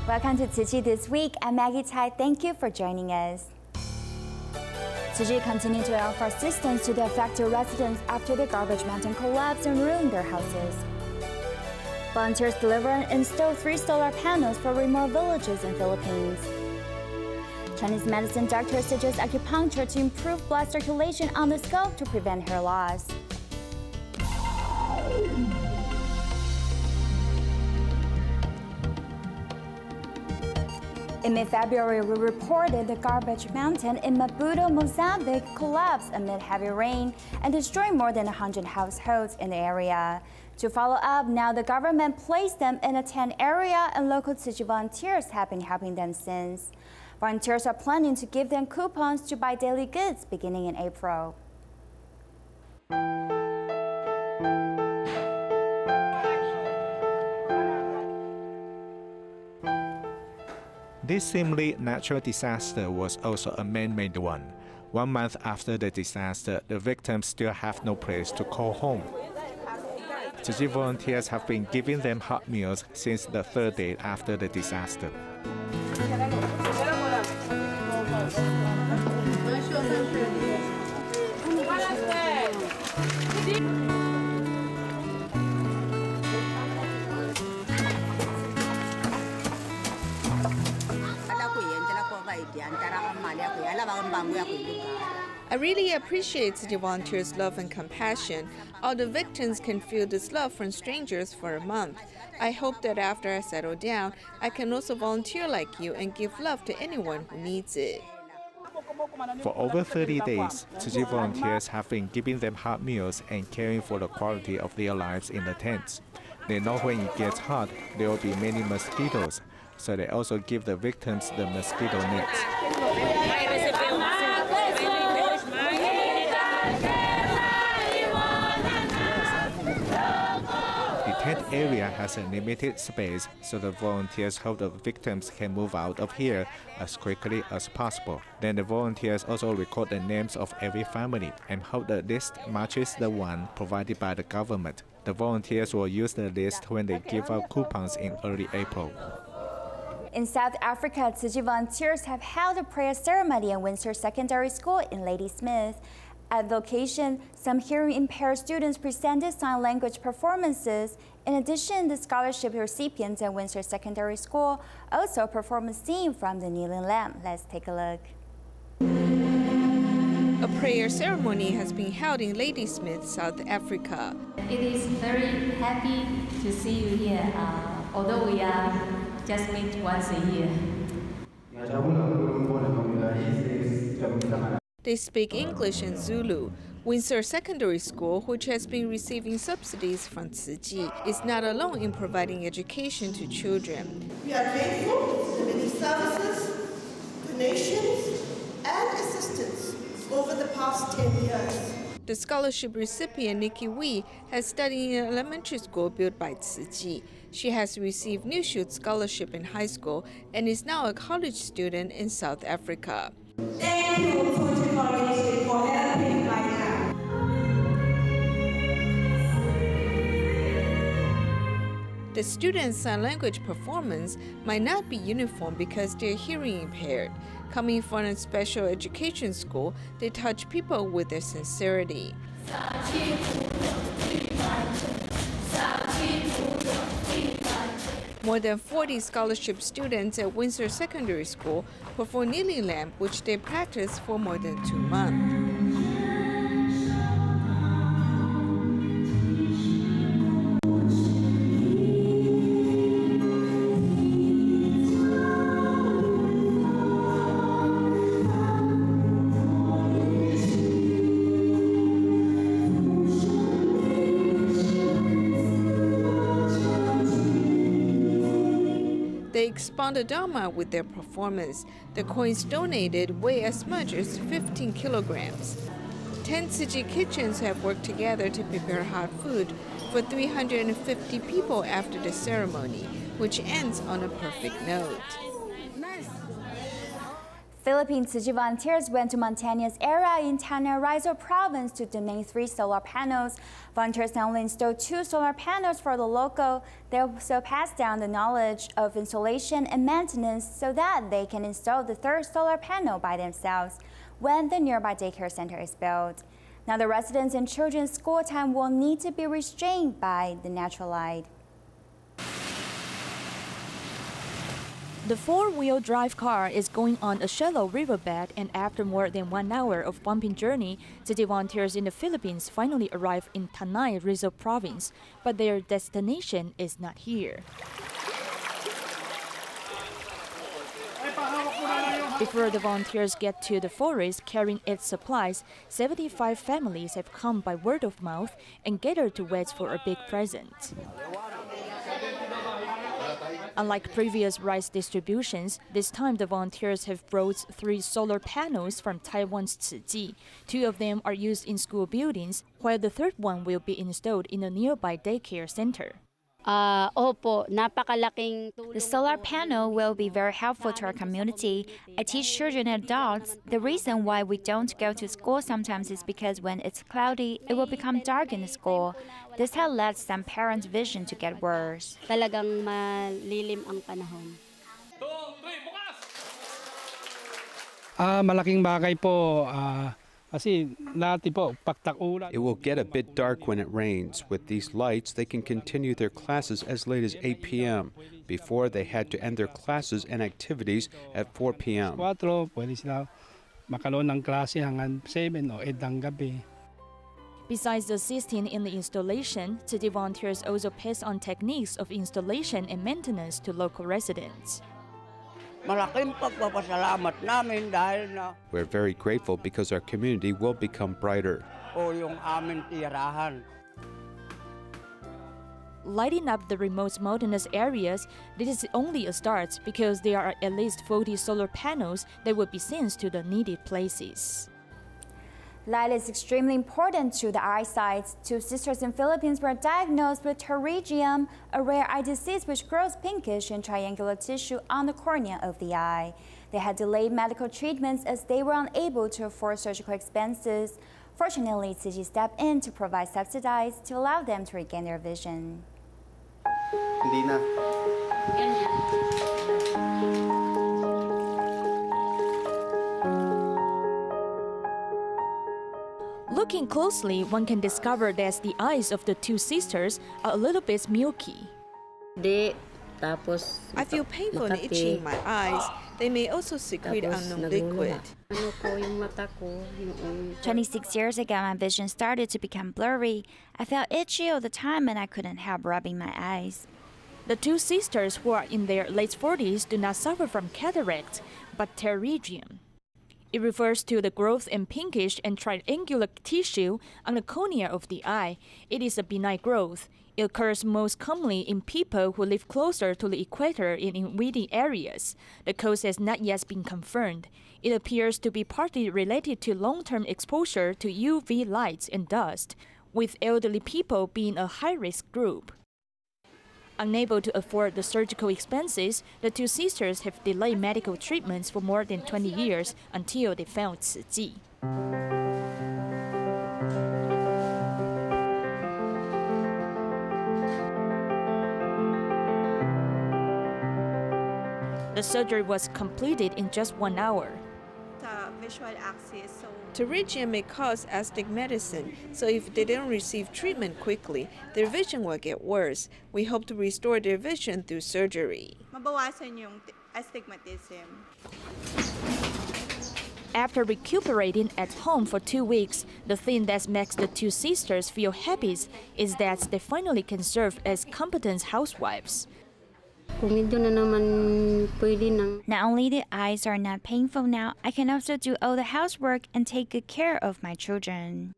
Welcome to Tzu Chi This Week. I'm Maggie Tai. Thank you for joining us. Tzu Chi continued to offer assistance to the affected residents after the garbage mountain collapsed and ruined their houses. Volunteers deliver and install 3 solar panels for remote villages in Philippines. Chinese medicine doctors suggest acupuncture to improve blood circulation on the scalp to prevent hair loss. In mid-February, we reported the garbage mountain in Maputo, Mozambique collapsed amid heavy rain and destroyed more than 100 households in the area. To follow up, now the government placed them in a tent area and local Tzu Chi volunteers have been helping them since. Volunteers are planning to give them coupons to buy daily goods beginning in April. This seemingly natural disaster was also a man-made one. 1 month after the disaster, the victims still have no place to call home. Tzu Chi volunteers have been giving them hot meals since the 3rd day after the disaster. I really appreciate Tzu Chi volunteers' love and compassion. All the victims can feel this love from strangers for a month. I hope that after I settle down, I can also volunteer like you and give love to anyone who needs it. For over 30 days, Tzu Chi volunteers have been giving them hot meals and caring for the quality of their lives in the tents. They know when it gets hot, there will be many mosquitoes, so they also give the victims the mosquito nets. The tent area has a limited space, so the volunteers hope the victims can move out of here as quickly as possible. Then the volunteers also record the names of every family and hope the list matches the one provided by the government. The volunteers will use the list when they give out coupons in early April. In South Africa, Tzu Chi volunteers have held a prayer ceremony at Windsor Secondary School in Ladysmith. At the location, some hearing-impaired students presented sign language performances. In addition, the scholarship recipients at Windsor Secondary School also performed a scene from the Kneeling Lamb. Let's take a look. A prayer ceremony has been held in Ladysmith, South Africa. It is very happy to see you here, although we are just meet once a year. They speak English and Zulu. Windsor Secondary School, which has been receiving subsidies from Tzu Chi, is not alone in providing education to children. We are grateful for the many services, donations, and assistance over the past 10 years. The scholarship recipient, Nikki Wee, has studied in an elementary school built by Tzu Chi. She has received New Shoot Scholarship in high school and is now a college student in South Africa. Thank you, Tzu Chi Foundation, for helping my child. The students' sign language performance might not be uniform because they're hearing impaired. Coming from a special education school, they touch people with their sincerity. More than 40 scholarship students at Windsor Secondary School perform Kneeling Lamb, which they practice for more than 2 months. They expound the Dharma with their performance. The coins donated weigh as much as 15 kilograms. 10 Tzu Chi kitchens have worked together to prepare hot food for 350 people after the ceremony, which ends on a perfect note. Philippine Tzu Chi volunteers went to mountainous area in Tanay Rizal province to donate 3 solar panels. Volunteers not only installed 2 solar panels for the local, they also passed down the knowledge of installation and maintenance so that they can install the 3rd solar panel by themselves when the nearby daycare center is built. Now the residents and children's school time will need to be restrained by the natural light. The 4-wheel drive car is going on a shallow riverbed, and after more than 1 hour of bumping journey, Tzu Chi volunteers in the Philippines finally arrive in Tanay Rizal province, but their destination is not here. Before the volunteers get to the forest carrying its supplies, 75 families have come by word of mouth and gathered to wait for a big present. Unlike previous rice distributions, this time the volunteers have brought 3 solar panels from Taiwan's Tzu Chi. 2 of them are used in school buildings, while the 3rd one will be installed in a nearby daycare center. The solar panel will be very helpful to our community. I teach children and adults. The reason why we don't go to school sometimes is because when it's cloudy, it will become dark in the school. This has led some parents' vision to get worse. Talagang malilim ang panahon. Malaking bagay po. It will get a bit dark when it rains. With these lights, they can continue their classes as late as 8 p.m. Before, they had to end their classes and activities at 4 p.m. Besides assisting in the installation, Tzu Chi volunteers also pass on techniques of installation and maintenance to local residents. We're very grateful because our community will become brighter. Lighting up the remote mountainous areas, this is only a start because there are at least 40 solar panels that will be sent to the needed places. Light is extremely important to the eyesight. 2 sisters in Philippines were diagnosed with pterygium, a rare eye disease which grows pinkish and triangular tissue on the cornea of the eye. They had delayed medical treatments as they were unable to afford surgical expenses. Fortunately, Tzu Chi stepped in to provide subsidies to allow them to regain their vision. Looking closely, one can discover that the eyes of the 2 sisters are a little bit milky. I feel painful and itchy in my eyes. They may also secrete unknown liquid. 26 years ago, my vision started to become blurry. I felt itchy all the time and I couldn't help rubbing my eyes. The 2 sisters who are in their late 40s do not suffer from cataract, but pterygium. It refers to the growth in pinkish and triangular tissue on the cornea of the eye. It is a benign growth. It occurs most commonly in people who live closer to the equator and in windy areas. The cause has not yet been confirmed. It appears to be partly related to long-term exposure to UV lights and dust, with elderly people being a high-risk group. Unable to afford the surgical expenses, the 2 sisters have delayed medical treatments for more than 20 years until they found Tzu Chi. The surgery was completed in just 1 hour. Pterygium may cause astigmatism, so if they don't receive treatment quickly, their vision will get worse. We hope to restore their vision through surgery. After recuperating at home for 2 weeks, the thing that makes the 2 sisters feel happy is that they finally can serve as competent housewives. Not only the eyes are not painful now, I can also do all the housework and take good care of my children.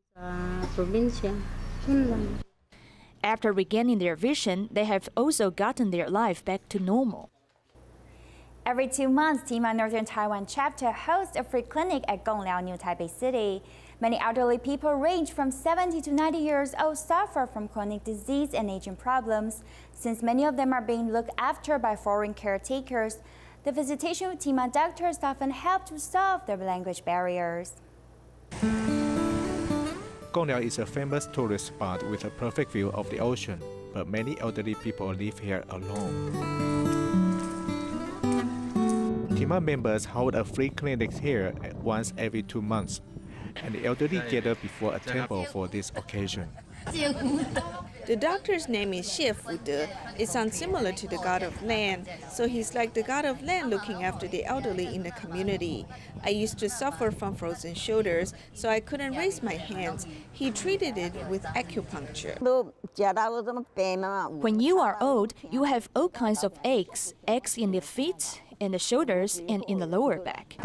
After regaining their vision, they have also gotten their life back to normal. Every 2 months, Tima Northern Taiwan chapter hosts a free clinic at Gongliao, New Taipei City. Many elderly people range from 70 to 90 years old suffer from chronic disease and aging problems. Since many of them are being looked after by foreign caretakers, the visitation with Tima doctors often help to solve their language barriers. Gong Liao is a famous tourist spot with a perfect view of the ocean, but many elderly people live here alone. Tima members hold a free clinic here once every 2 months, and the elderly gather before a temple for this occasion. The doctor's name is Xie Fude. It sounds similar to the god of land, so he's like the god of land looking after the elderly in the community. I used to suffer from frozen shoulders, so I couldn't raise my hands. He treated it with acupuncture. When you are old, you have all kinds of aches in the feet, in the shoulders, and in the lower back.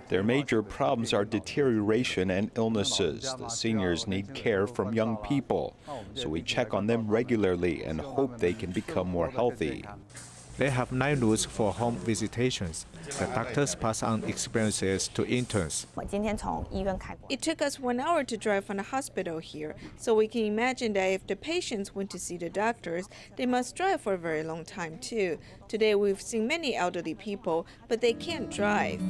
Their major problems are deterioration and illnesses. The seniors need care from young people, so we check on them regularly and hope they can become more healthy. They have 9 routes for home visitations. The doctors pass on experiences to interns. It took us 1 hour to drive from the hospital here, so we can imagine that if the patients went to see the doctors, they must drive for a very long time too. Today we've seen many elderly people, but they can't drive.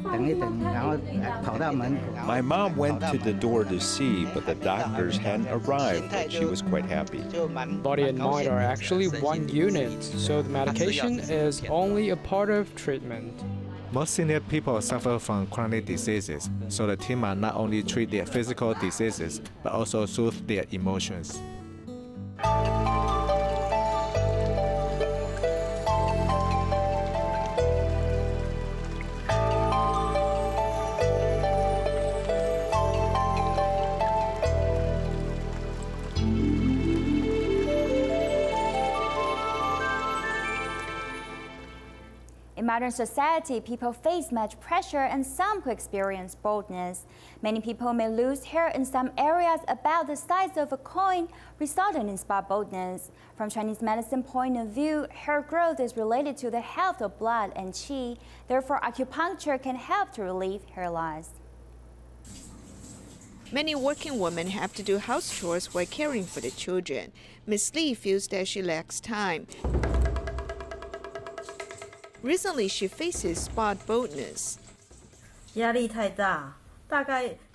My mom went to the door to see, but the doctors hadn't arrived, and she was quite happy. Body and mind are actually one unit, so the medication is only a part of treatment. Most senior people suffer from chronic diseases, so the team not only treat their physical diseases, but also soothe their emotions. In modern society, people face much pressure and some could experience baldness. Many people may lose hair in some areas about the size of a coin, resulting in spot baldness. From Chinese medicine point of view, hair growth is related to the health of blood and qi. Therefore, acupuncture can help to relieve hair loss. Many working women have to do house chores while caring for the children. Ms. Li feels that she lacks time. Recently, she faces spot baldness.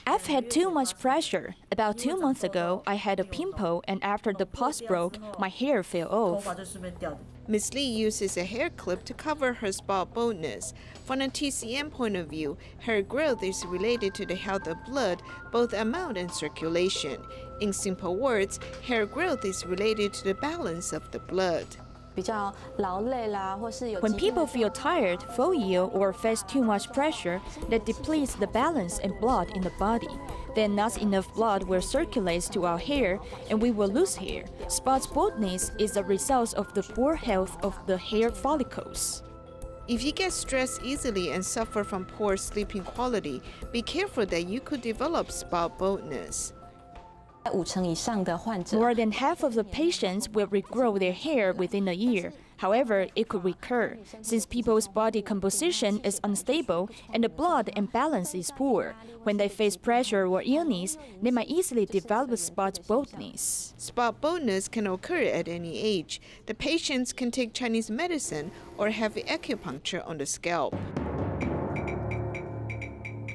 I've had too much pressure. About 2 months ago, I had a pimple, and after the pus broke, my hair fell off. Ms. Li uses a hair clip to cover her spot baldness. From a TCM point of view, hair growth is related to the health of blood, both amount and circulation. In simple words, hair growth is related to the balance of the blood. When people feel tired, fall ill, or face too much pressure, that depletes the balance and blood in the body. Then not enough blood will circulate to our hair, and we will lose hair. Spot baldness is a result of the poor health of the hair follicles. If you get stressed easily and suffer from poor sleeping quality, be careful that you could develop spot baldness. More than half of the patients will regrow their hair within a year. However, it could recur, since people's body composition is unstable and the blood and balance is poor. When they face pressure or illness, they might easily develop spot baldness. Spot baldness can occur at any age. The patients can take Chinese medicine or have acupuncture on the scalp.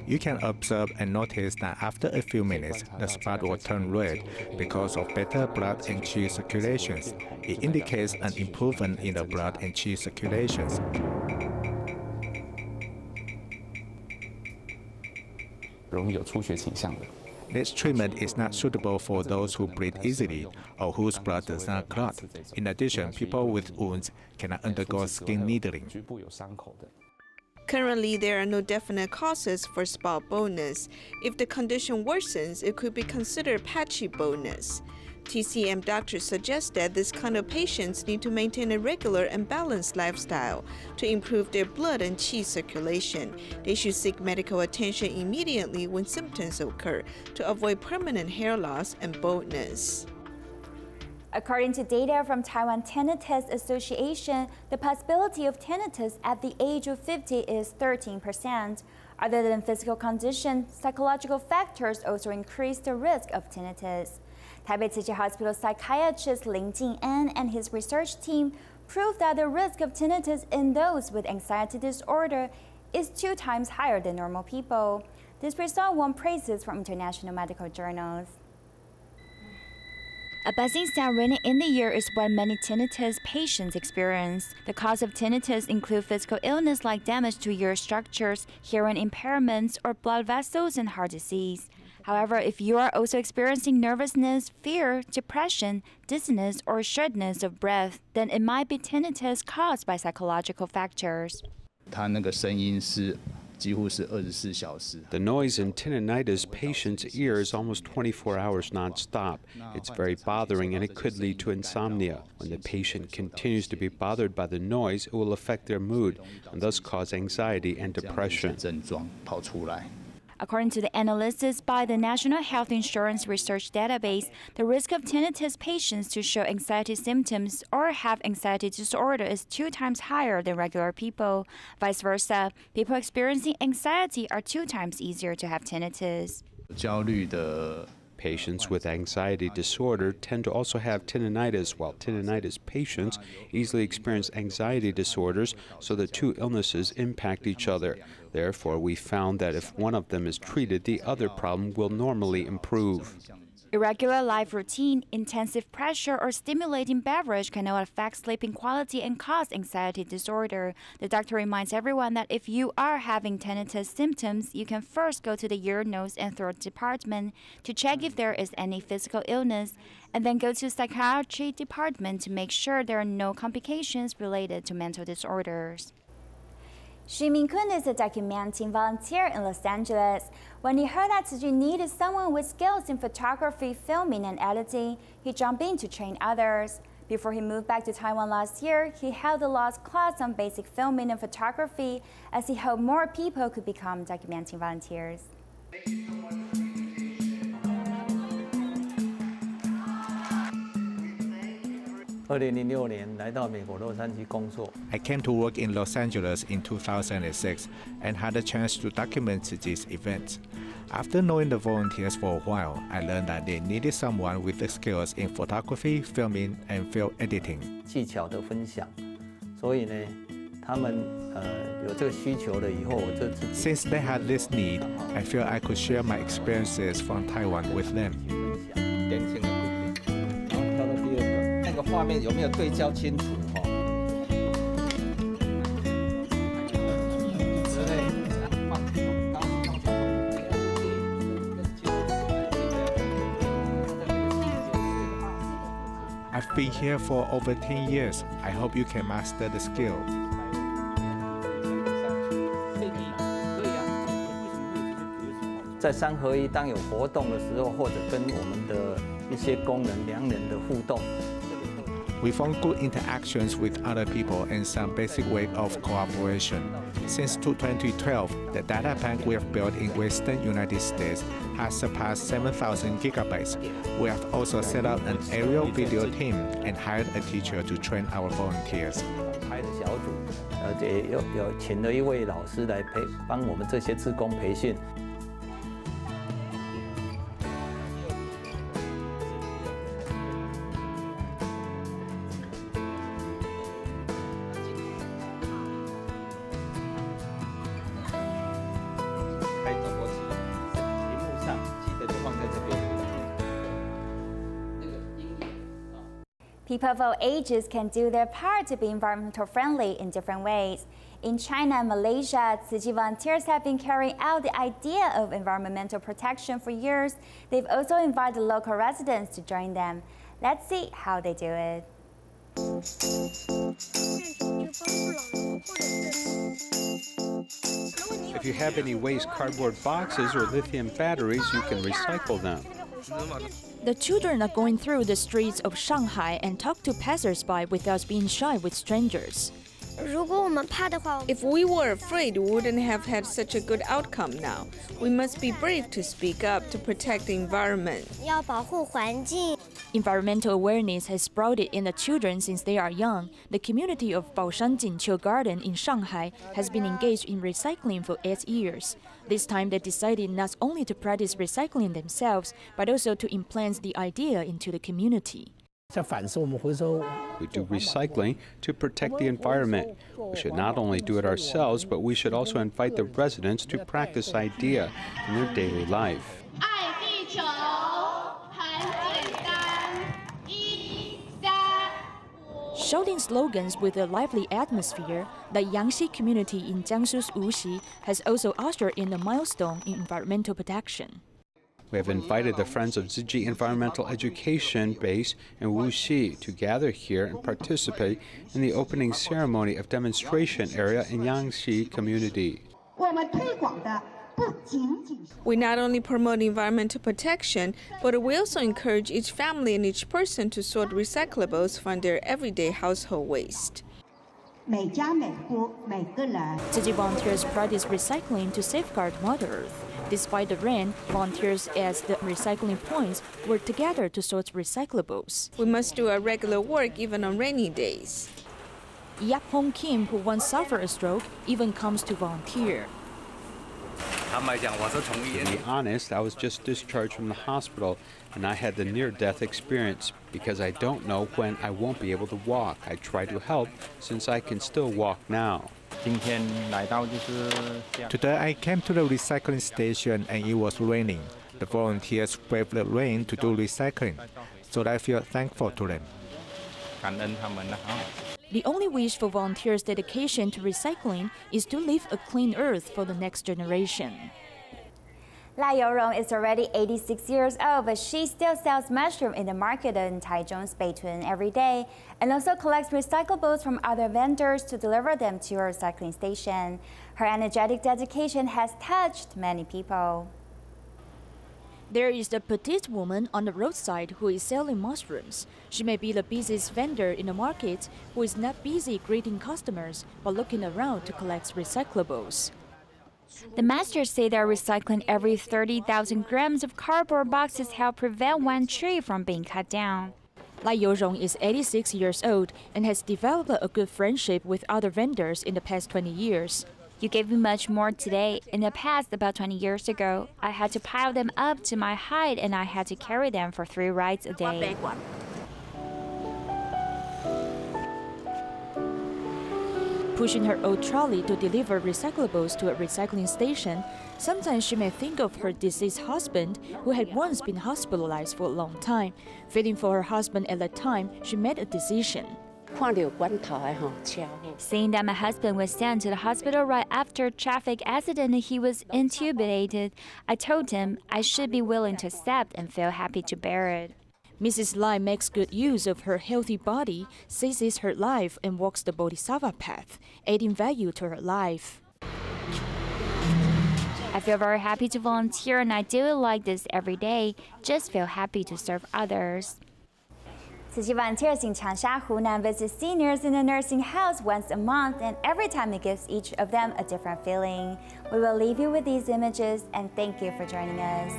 You can observe and notice that after a few minutes, the spot will turn red because of better blood and qi circulations. It indicates an improvement in the blood and qi circulations. This treatment is not suitable for those who bleed easily or whose blood does not clot. In addition, people with wounds cannot undergo skin needling. Currently, there are no definite causes for spot baldness. If the condition worsens, it could be considered patchy baldness. TCM doctors suggest that this kind of patients need to maintain a regular and balanced lifestyle to improve their blood and qi circulation. They should seek medical attention immediately when symptoms occur to avoid permanent hair loss and baldness. According to data from Taiwan Tinnitus Association, the possibility of tinnitus at the age of 50 is 13%. Other than physical condition, psychological factors also increase the risk of tinnitus. Taipei Tzu Chi Hospital psychiatrist Lin Jing'an and his research team prove that the risk of tinnitus in those with anxiety disorder is 2 times higher than normal people. This result won praises from international medical journals. A buzzing sound ringing in the ear is what many tinnitus patients experience. The cause of tinnitus include physical illness like damage to ear structures, hearing impairments, or blood vessels and heart disease. However, if you are also experiencing nervousness, fear, depression, dizziness, or shortness of breath, then it might be tinnitus caused by psychological factors. The noise in tinnitus patients' ear is almost 24 hours nonstop. It's very bothering and it could lead to insomnia. When the patient continues to be bothered by the noise, it will affect their mood and thus cause anxiety and depression. According to the analysis by the National Health Insurance Research Database, the risk of tinnitus patients to show anxiety symptoms or have anxiety disorder is 2 times higher than regular people. Vice versa, people experiencing anxiety are 2 times easier to have tinnitus. Patients with anxiety disorder tend to also have tinnitus, while tinnitus patients easily experience anxiety disorders, so the 2 illnesses impact each other. Therefore, we found that if one of them is treated, the other problem will normally improve. Irregular life routine, intensive pressure, or stimulating beverage can all affect sleeping quality and cause anxiety disorder. The doctor reminds everyone that if you are having tinnitus symptoms, you can first go to the ear, nose, and throat department to check if there is any physical illness, and then go to psychiatry department to make sure there are no complications related to mental disorders. Xu Mingkun is a documenting volunteer in Los Angeles. When he heard that Tzu Chi needed someone with skills in photography, filming, and editing, he jumped in to train others. Before he moved back to Taiwan last year, he held a last class on basic filming and photography as he hoped more people could become documenting volunteers. I came to work in Los Angeles in 2006 and had a chance to document Tzu Chi's events. After knowing the volunteers for a while, I learned that they needed someone with the skills in photography, filming, and film editing. Since they had this need, I felt I could share my experiences from Taiwan with them. I've been here for over 10 years. I hope you can master the skill. 在3合1当有活动的时候，或者跟我们的一些工人、良人的互动。 We found good interactions with other people and some basic way of cooperation. Since 2012, the data bank we have built in Western United States has surpassed 7,000 gigabytes. We have also set up an aerial video team and hired a teacher to train our volunteers. 拍的小组，也有请了一位老师来帮我们这些志工培训。 People of all ages can do their part to be environmental friendly in different ways. In China and Malaysia, Tzu Chi volunteers have been carrying out the idea of environmental protection for years. They've also invited local residents to join them. Let's see how they do it. If you have any waste cardboard boxes or lithium batteries, you can recycle them. The children are going through the streets of Shanghai and talk to passers-by without being shy with strangers. If we were afraid, we wouldn't have had such a good outcome now. We must be brave to speak up to protect the environment. Environmental awareness has sprouted in the children since they are young. The community of Baoshan Garden in Shanghai has been engaged in recycling for 8 years. This time they decided not only to practice recycling themselves, but also to implant the idea into the community. We do recycling to protect the environment. We should not only do it ourselves, but we should also invite the residents to practice this idea in their daily life. Shouting slogans with a lively atmosphere, the Yangxi community in Jiangsu's Wuxi has also ushered in a milestone in environmental protection. We have invited the Friends of Tzu Chi Environmental Education Base in Wuxi to gather here and participate in the opening ceremony of demonstration area in Yangxi community. We not only promote environmental protection, but we also encourage each family and each person to sort recyclables from their everyday household waste. Tzu Chi volunteers practice recycling to safeguard Mother Earth. Despite the rain, volunteers at the recycling points work together to sort recyclables. We must do our regular work even on rainy days. Yap Hong Kim, who once suffered a stroke, even comes to volunteer. To be honest, I was just discharged from the hospital, and I had the near-death experience. Because I don't know when I won't be able to walk, I try to help since I can still walk now. Today I came to the recycling station and it was raining. The volunteers braved the rain to do recycling, so I feel thankful to them. The only wish for volunteers' dedication to recycling is to leave a clean earth for the next generation. Lai Yourong is already 86 years old, but she still sells mushrooms in the market in Taichung's Beitun every day and also collects recyclables from other vendors to deliver them to her recycling station. Her energetic dedication has touched many people. There is a petite woman on the roadside who is selling mushrooms. She may be the busiest vendor in the market who is not busy greeting customers but looking around to collect recyclables. The masters say they're recycling every 30,000 grams of cardboard boxes help prevent one tree from being cut down. Lai Yourong is 86 years old and has developed a good friendship with other vendors in the past 20 years. You gave me much more today. In the past, about 20 years ago, I had to pile them up to my height and I had to carry them for 3 rides a day. Pushing her old trolley to deliver recyclables to a recycling station, sometimes she may think of her deceased husband, who had once been hospitalized for a long time. Feeling for her husband at that time, she made a decision. Seeing that my husband was sent to the hospital right after a traffic accident and he was intubated, I told him I should be willing to accept and feel happy to bear it. Mrs. Lai makes good use of her healthy body, seizes her life, and walks the Bodhisattva path, adding value to her life. I feel very happy to volunteer and I do it like this every day. Just feel happy to serve others. Tzu Chi volunteers in Changsha, Hunan visit seniors in a nursing house once a month, and every time it gives each of them a different feeling. We will leave you with these images and thank you for joining us.